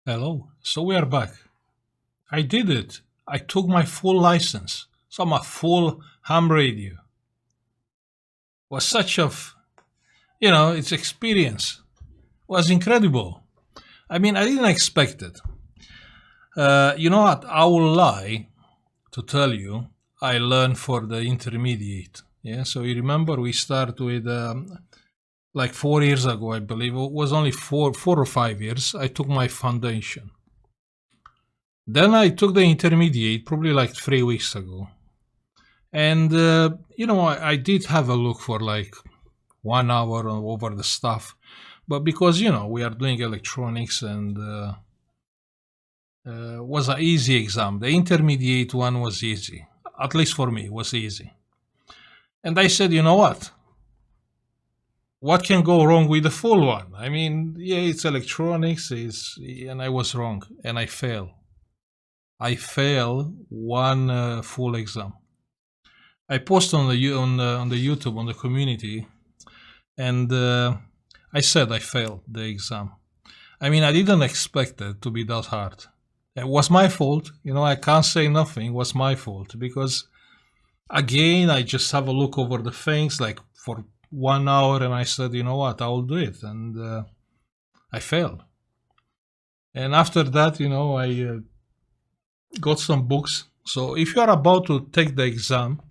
Hello. So we are back. I did it. I took my full license. So my full ham radio was such its experience was incredible. I mean, I didn't expect it. You know what? I will lie to tell you. I learned for the intermediate. Yeah. So you remember we started with like 4 years ago, I believe. It was only 4 or 5 years. I took my foundation. Then I took the intermediate probably like 3 weeks ago. And, I did have a look for like 1 hour over the stuff. But because, we are doing electronics and was an easy exam. The intermediate one was easy. At least for me, it was easy. And I said, you know what? What can go wrong with the full one? I mean, yeah, it's electronics, and I was wrong, and I failed. I failed one full exam. I post on the YouTube on the community, and I said I failed the exam. I mean, I didn't expect it to be that hard. It was my fault. I can't say nothing. It was my fault because again, I just have a look over the things like for 1 hour, and I said, you know what, I will do it, and I failed. And after that, I got some books. So if you are about to take the exam,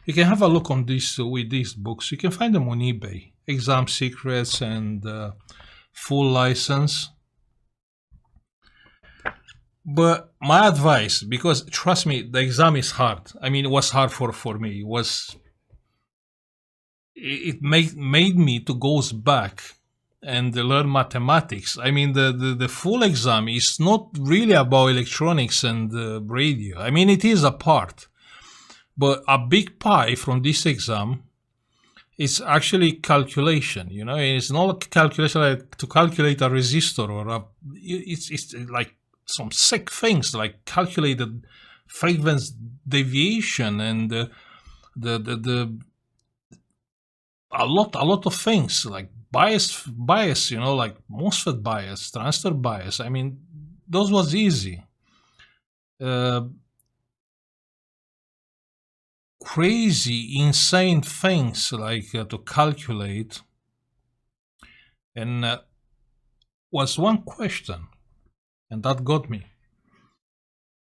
you can have a look on this with these books. You can find them on eBay. Exam secrets and full license. But my advice, because trust me, the exam is hard. I mean, it was hard for me. It made me to go back and learn mathematics. I mean, the full exam is not really about electronics and radio. I mean, it is a part, but a big pie from this exam is actually calculation. It's not a calculation like to calculate a resistor it's like some sick things like calculated frequency deviation and the a lot of things like bias, like MOSFET bias, transistor bias. I mean, those was easy. Uh, Crazy, insane things like to calculate, and was one question, and that got me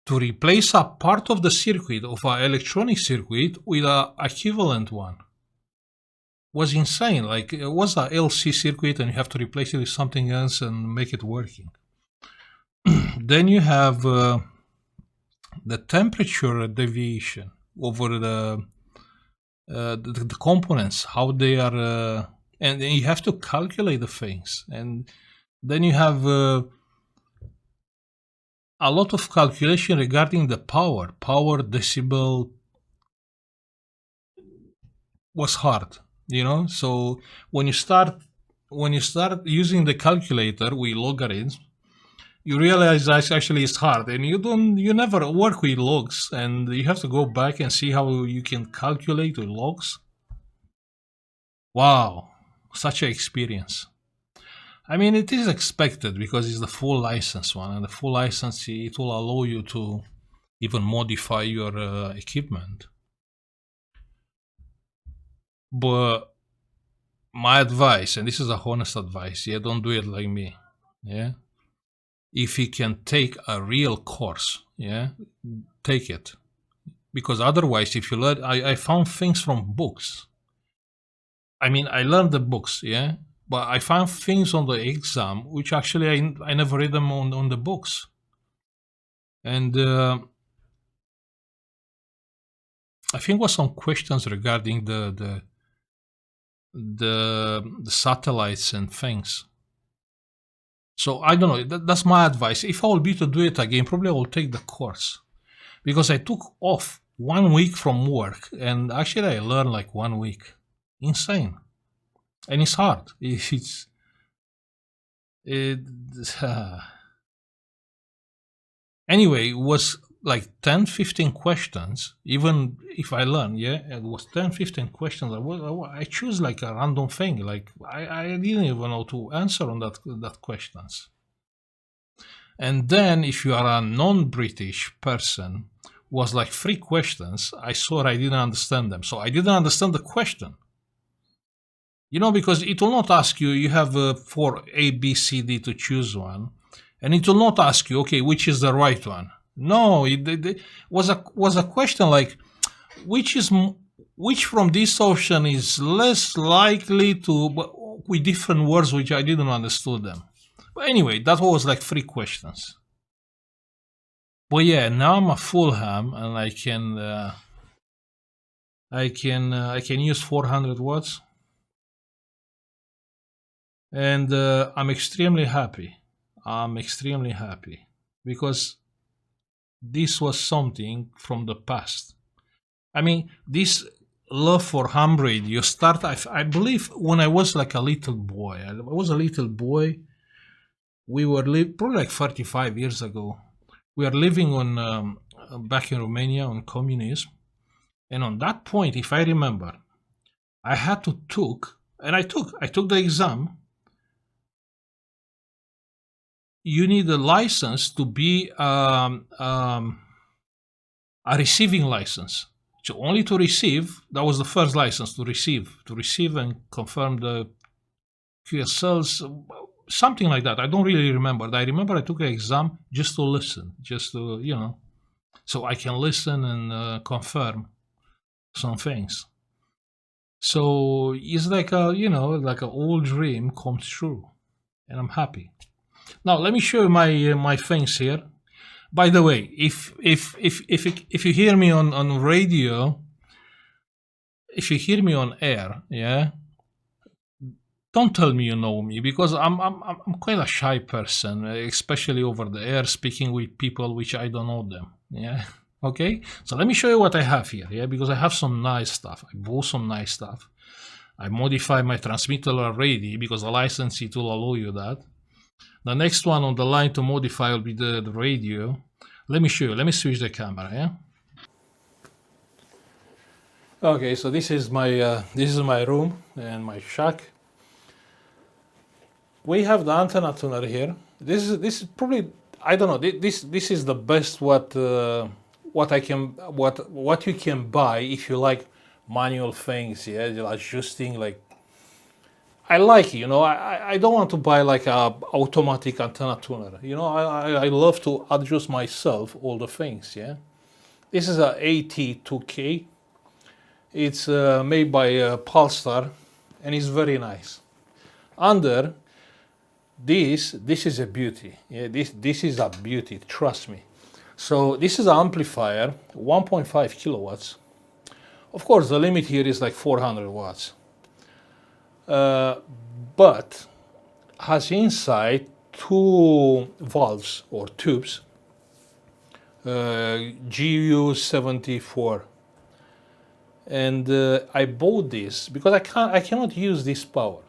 to replace a part of the circuit of an electronic circuit with a equivalent one. Was insane. Like it was a LC circuit, and you have to replace it with something else and make it working. Then you have the temperature deviation over the components, how they are, and then you have to calculate the things, and then you have a lot of calculation regarding the power decibel was hard, so when you start using the calculator with logarithms, you realize that actually it's hard, and you never work with logs, and you have to go back and see how you can calculate with logs. Wow, such an experience. I mean, it is expected because it's the full license one, and the full license, it will allow you to even modify your equipment. But my advice, and this is a honest advice, yeah, don't do it like me, yeah. If you can take a real course, yeah, take it, because otherwise, if you learn, I found things from books. I mean, I learned the books, yeah, but I found things on the exam which actually I never read them on the books. And I think was some questions regarding the satellites and things. So I don't know. That's my advice. If I will be to do it again, probably I will take the course because I took off 1 week from work, and actually I learned like 1 week. Insane, and it's hard. It anyway, it was like 10, 15 questions. Even if I learn, yeah, it was 10, 15 questions. I choose like a random thing. Like I didn't even know to answer on that questions. And then if you are a non-British person, was like 3 questions. I swore I didn't understand them. So I didn't understand the question. Because it will not ask you, you have four A, B, C, D to choose one. And it will not ask you, okay, which is the right one? No, it was a question like, which from this option is less likely to, with different words which I didn't understand them. But anyway, that was like 3 questions. But yeah, now I'm a full ham and I can use 400 watts, and I'm extremely happy. I'm extremely happy because this was something from the past. I mean, this love for ham radio started, I believe, when I was like a little boy. I was a little boy. We were probably like 35 years ago. We are living on back in Romania on communism, and on that point, if I remember, I had to I took the exam. You need a license to be a receiving license. So only to receive, that was the first license to receive and confirm the QSLs, something like that. I don't really remember. I remember I took an exam just to listen, just to, so I can listen and confirm some things. So it's like like an old dream comes true, and I'm happy. Now let me show you my things here. By the way, if you hear me on radio, if you hear me on air, yeah, don't tell me you know me because I'm quite a shy person, especially over the air, speaking with people which I don't know them. Yeah. Okay. So let me show you what I have here. Yeah, because I have some nice stuff. I bought some nice stuff. I modify my transmitter already because the license it will allow you that. The next one on the line to modify will be the radio. Let me show you. Let me switch the camera. Yeah. Okay, so this is my room and my shack. We have the antenna tuner here. This is probably, I don't know. This is the best what you can buy if you like manual things. Yeah, adjusting like. I like it. I don't want to buy like a automatic antenna tuner. I love to adjust myself all the things. Yeah. This is a AT2K. It's made by Pulsar, and it's very nice. Under this is a beauty. Yeah, this is a beauty. Trust me. So this is an amplifier, 1.5 kilowatts. Of course, the limit here is like 400 watts. But has inside two valves or tubes, GU74. And I bought this because I cannot use this power.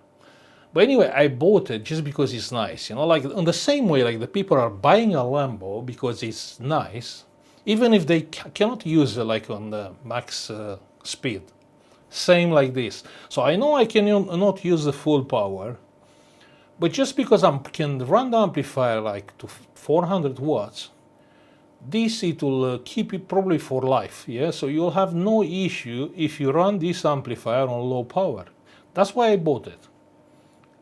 But anyway, I bought it just because it's nice. Like in the same way, like the people are buying a Lambo because it's nice, even if they cannot use it like on the max speed. Same like this. So I know I cannot use the full power, but just because I can run the amplifier like to 400 watts, this it will keep it probably for life. Yeah, so you'll have no issue if you run this amplifier on low power. That's why I bought it.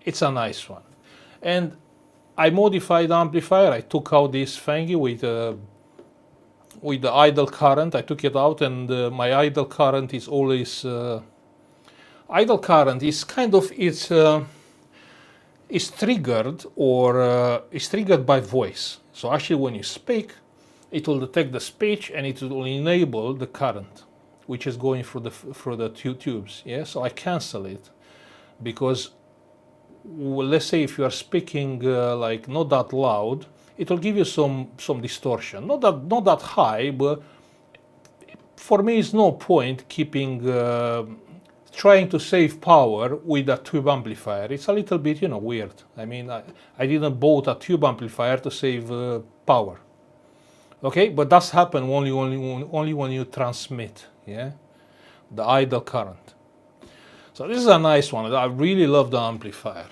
It's a nice one. And I modified the amplifier. I took out this thingy with the idle current. I took it out, and my idle current is always idle current is kind of is triggered or is triggered by voice. So actually, when you speak, it will detect the speech and it will enable the current, which is going through the tubes. Yeah. So I cancel it because, well, let's say if you are speaking like not that loud, it will give you some distortion. Not that high, but for me, it's no point keeping trying to save power with a tube amplifier. It's a little bit weird. I mean, I didn't bought a tube amplifier to save power. Okay, but that's happen only when you transmit. Yeah, the idle current. So this is a nice one. I really love the amplifier.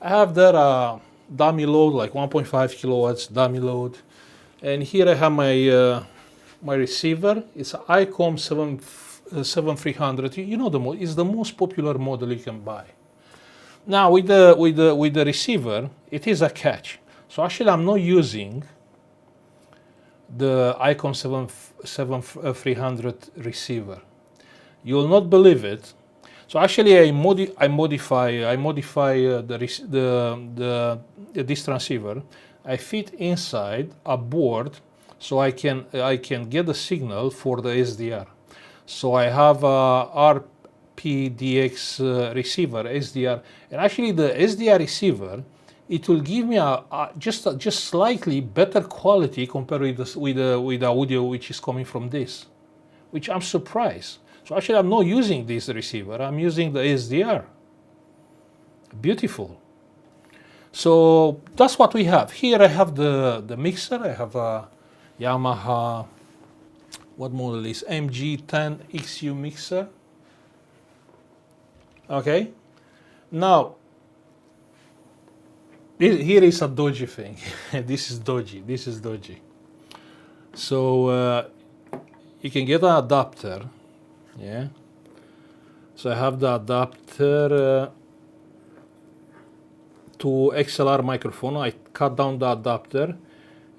I have there dummy load, like 1.5 kilowatts dummy load. And here I have my my receiver. It's an ICOM 7300. You know it's the most popular model you can buy. Now with the receiver, it is a catch. So actually, I'm not using the ICOM 7300 receiver. You will not believe it. So actually, I modify this transceiver. I fit inside a board so I can get the signal for the SDR. So I have a RPDX receiver SDR, and actually the SDR receiver, it will give me just slightly better quality compared with the audio which is coming from this, which I'm surprised. So actually I'm not using this receiver, I'm using the SDR. Beautiful. So that's what we have. Here I have the mixer. I have a Yamaha, what model is MG10XU mixer. Okay. Now, here is a dodgy thing. This is dodgy. So you can get an adapter. Yeah. So I have the adapter to XLR microphone. I cut down the adapter,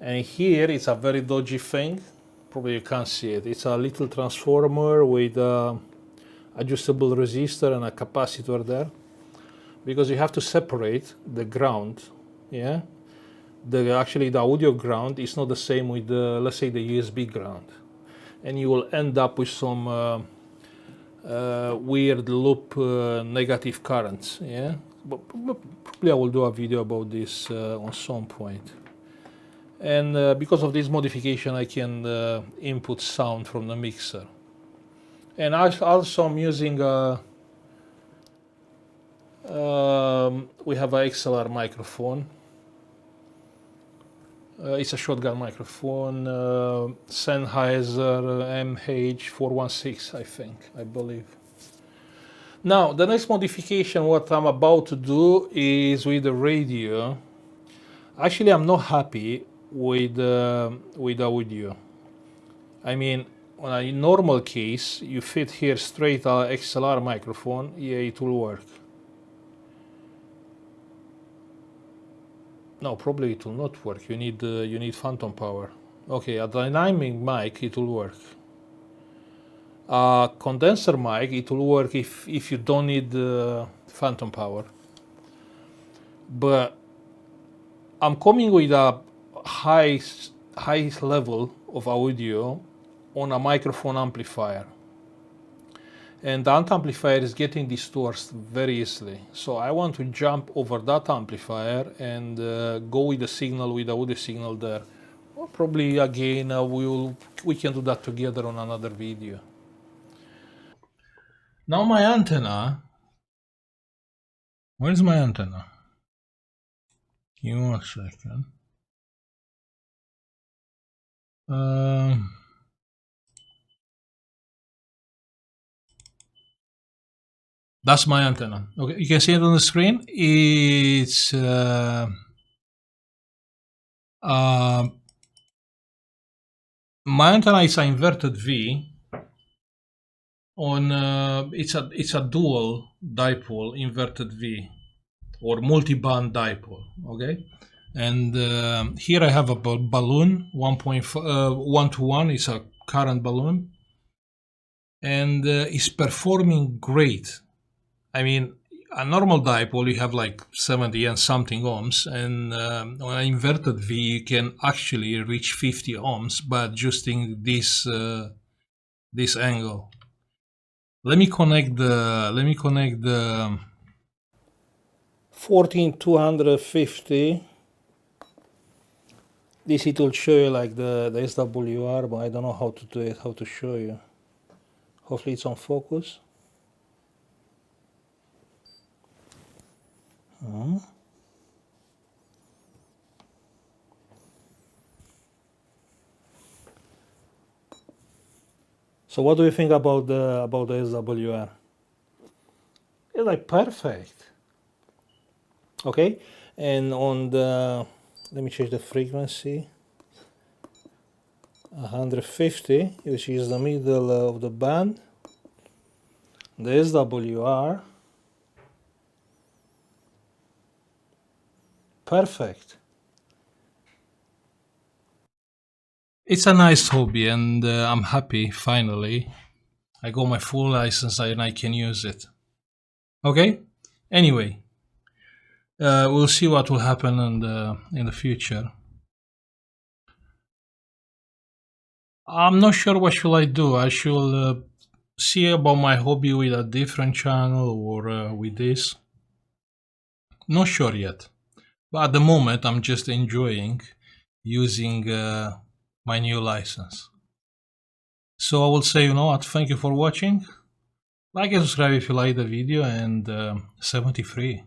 and here it's a very dodgy thing. Probably you can't see it. It's a little transformer with adjustable resistor and a capacitor there, because you have to separate the ground. Yeah. Actually the audio ground is not the same with the, let's say, the USB ground, and you will end up with some weird loop negative currents. Yeah, but probably I will do a video about this on some point. And because of this modification, I can input sound from the mixer. And also I'm using we have a XLR microphone. It's a shotgun microphone, Sennheiser MH416, I believe. Now, the next modification, what I'm about to do is with the radio. Actually, I'm not happy with the audio. I mean, on a normal case, you fit here straight a XLR microphone, yeah, it will work. No, probably it will not work. You need phantom power. Okay, a dynamic mic, it will work. A condenser mic, it will work if you don't need phantom power. But I'm coming with a high level of audio on a microphone amplifier, and the amplifier is getting distorted very easily. So I want to jump over that amplifier and go with the signal, with the audio signal there. Or probably again we can do that together on another video. Now my antenna. Where's my antenna? Give me 1 second. That's my antenna. Okay, you can see it on the screen. It's my antenna is an inverted V on it's a dual dipole inverted V or multi-band dipole. Okay, and here I have a balloon 1.1 it's a current balloon, and it's performing great. I mean, a normal dipole you have like 70 and something ohms, and on an inverted V you can actually reach 50 ohms by adjusting this angle. Let me connect the 14250. This it will show you like the SWR, but I don't know how to do it, how to show you. Hopefully it's on focus. So what do you think about the SWR? It's like perfect. Okay, And on the, let me change the frequency, 150, which is the middle of the band, the SWR. Perfect. It's a nice hobby, and I'm happy finally. I got my full license and I can use it. Okay? Anyway, we'll see what will happen in the future. I'm not sure what should I do. I should see about my hobby with a different channel or with this. Not sure yet. But at the moment, I'm just enjoying using my new license. So I will say, you know what, thank you for watching. Like and subscribe if you like the video, and 73.